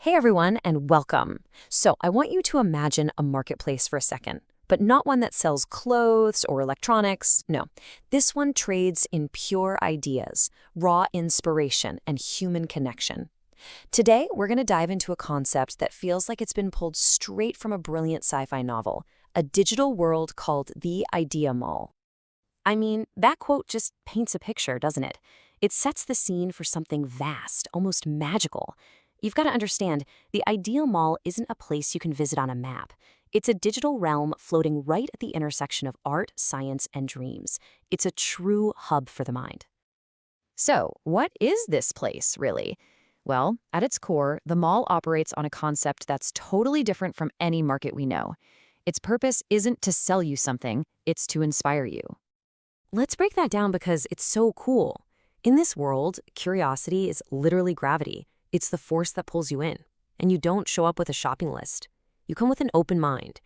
Hey everyone, and welcome. So, I want you to imagine a marketplace for a second, but not one that sells clothes or electronics. No, this one trades in pure ideas, raw inspiration, and human connection. Today, we're going to dive into a concept that feels like it's been pulled straight from a brilliant sci-fi novel, a digital world called the Idea Mall. I mean, that quote just paints a picture, doesn't it? It sets the scene for something vast, almost magical. You've got to understand, the Ideal Mall isn't a place you can visit on a map. It's a digital realm floating right at the intersection of art, science, and dreams. It's a true hub for the mind. So, what is this place, really? Well, at its core, the mall operates on a concept that's totally different from any market we know. Its purpose isn't to sell you something, it's to inspire you. Let's break that down because it's so cool. In this world, curiosity is literally gravity. It's the force that pulls you in. And you don't show up with a shopping list. You come with an open mind,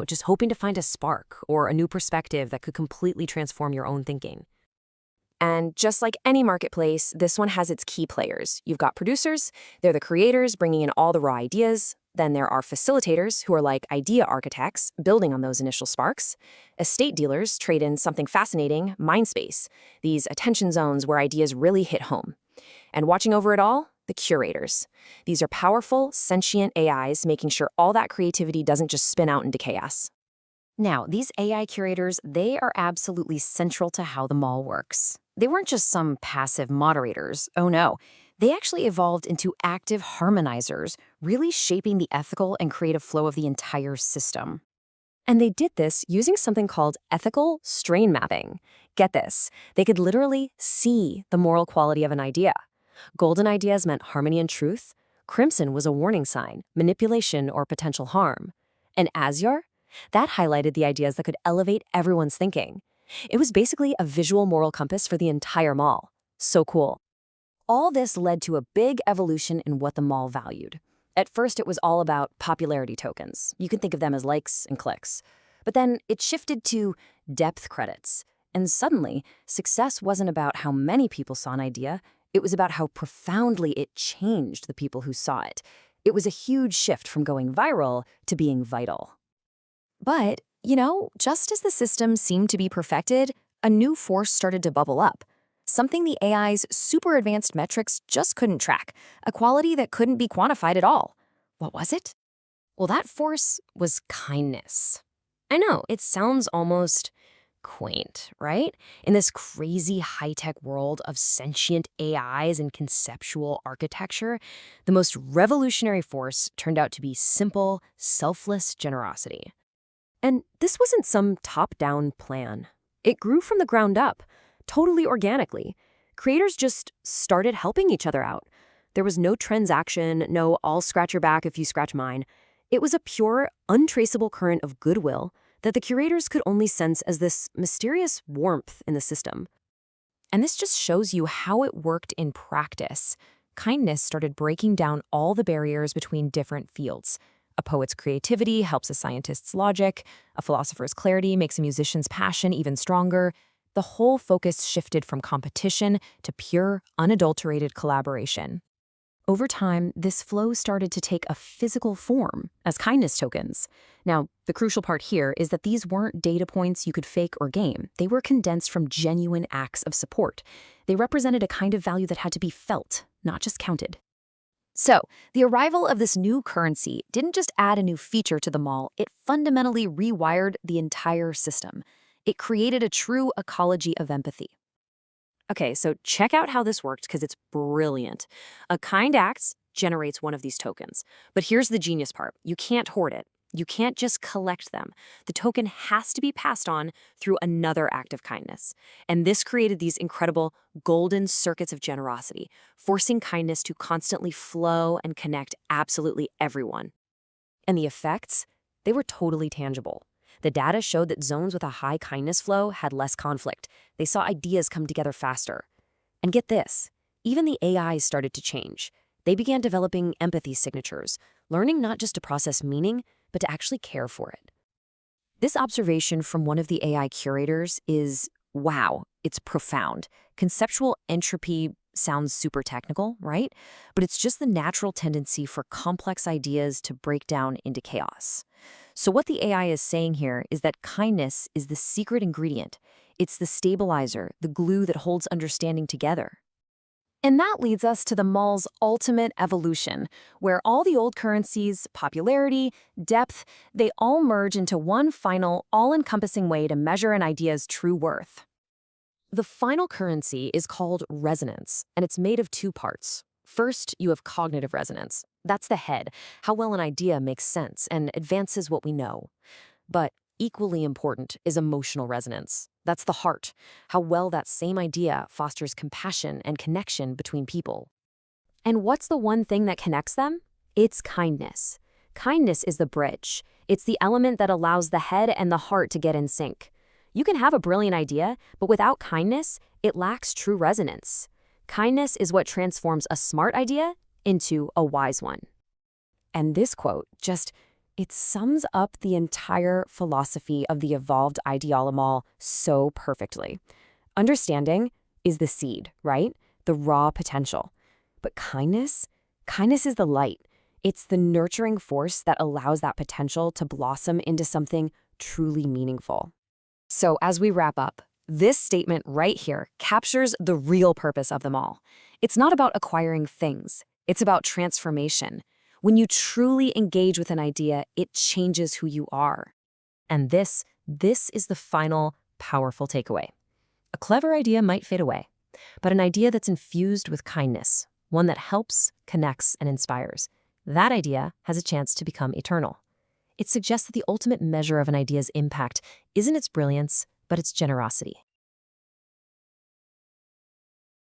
just hoping to find a spark or a new perspective that could completely transform your own thinking. And just like any marketplace, this one has its key players. You've got producers, they're the creators bringing in all the raw ideas. Then there are facilitators, who are like idea architects, building on those initial sparks. Estate dealers trade in something fascinating, mind space, these attention zones where ideas really hit home. And watching over it all, the curators. These are powerful, sentient AIs making sure all that creativity doesn't just spin out into chaos. Now, these AI curators, they are absolutely central to how the mall works. They weren't just some passive moderators. Oh no. They actually evolved into active harmonizers, really shaping the ethical and creative flow of the entire system. And they did this using something called ethical strain mapping. Get this, they could literally see the moral quality of an idea. Golden ideas meant harmony and truth. Crimson was a warning sign, manipulation or potential harm. And azure? That highlighted the ideas that could elevate everyone's thinking. It was basically a visual moral compass for the entire mall. So cool. All this led to a big evolution in what the mall valued. At first, it was all about popularity tokens. You can think of them as likes and clicks. But then it shifted to depth credits. And suddenly, success wasn't about how many people saw an idea. It was about how profoundly it changed the people who saw it. It was a huge shift from going viral to being vital. But, just as the system seemed to be perfected, a new force started to bubble up. Something the AI's super advanced metrics just couldn't track, a quality that couldn't be quantified at all. What was it? Well, that force was kindness. I know, it sounds almost quaint, right? In this crazy high-tech world of sentient AIs and conceptual architecture, the most revolutionary force turned out to be simple, selfless generosity. And this wasn't some top-down plan. It grew from the ground up, totally organically. Creators just started helping each other out. There was no transaction, no I'll scratch your back if you scratch mine. It was a pure, untraceable current of goodwill that the curators could only sense as this mysterious warmth in the system. And this just shows you how it worked in practice. Kindness started breaking down all the barriers between different fields. A poet's creativity helps a scientist's logic. A philosopher's clarity makes a musician's passion even stronger. The whole focus shifted from competition to pure, unadulterated collaboration. Over time, this flow started to take a physical form as kindness tokens. Now, the crucial part here is that these weren't data points you could fake or game. They were condensed from genuine acts of support. They represented a kind of value that had to be felt, not just counted. So, the arrival of this new currency didn't just add a new feature to the mall, it fundamentally rewired the entire system. It created a true ecology of empathy. Okay, so check out how this worked because it's brilliant. A kind act generates one of these tokens. But here's the genius part. You can't hoard it. You can't just collect them. The token has to be passed on through another act of kindness. And this created these incredible golden circuits of generosity, forcing kindness to constantly flow and connect absolutely everyone. And the effects? They were totally tangible. The data showed that zones with a high kindness flow had less conflict. They saw ideas come together faster. And get this, even the AIs started to change. They began developing empathy signatures, learning not just to process meaning, but to actually care for it. This observation from one of the AI curators is, wow, it's profound. Conceptual entropy Sounds super technical, right? But it's just the natural tendency for complex ideas to break down into chaos. So what the AI is saying here is that kindness is the secret ingredient. It's the stabilizer, the glue that holds understanding together. And that leads us to the mall's ultimate evolution, where all the old currencies, popularity, depth, they all merge into one final, all-encompassing way to measure an idea's true worth. The final currency is called resonance, and it's made of two parts. First, you have cognitive resonance. That's the head, how well an idea makes sense and advances what we know. But equally important is emotional resonance. That's the heart, how well that same idea fosters compassion and connection between people. And what's the one thing that connects them? It's kindness. Kindness is the bridge. It's the element that allows the head and the heart to get in sync. You can have a brilliant idea, but without kindness, it lacks true resonance. Kindness is what transforms a smart idea into a wise one. And this quote it sums up the entire philosophy of the evolved ideolomal so perfectly. Understanding is the seed, right? The raw potential. But kindness is the light. It's the nurturing force that allows that potential to blossom into something truly meaningful. So as we wrap up, this statement right here captures the real purpose of them all. It's not about acquiring things. It's about transformation. When you truly engage with an idea, it changes who you are. And this is the final, powerful takeaway. A clever idea might fade away, but an idea that's infused with kindness, one that helps, connects, and inspires, that idea has a chance to become eternal. It suggests that the ultimate measure of an idea's impact isn't its brilliance, but its generosity.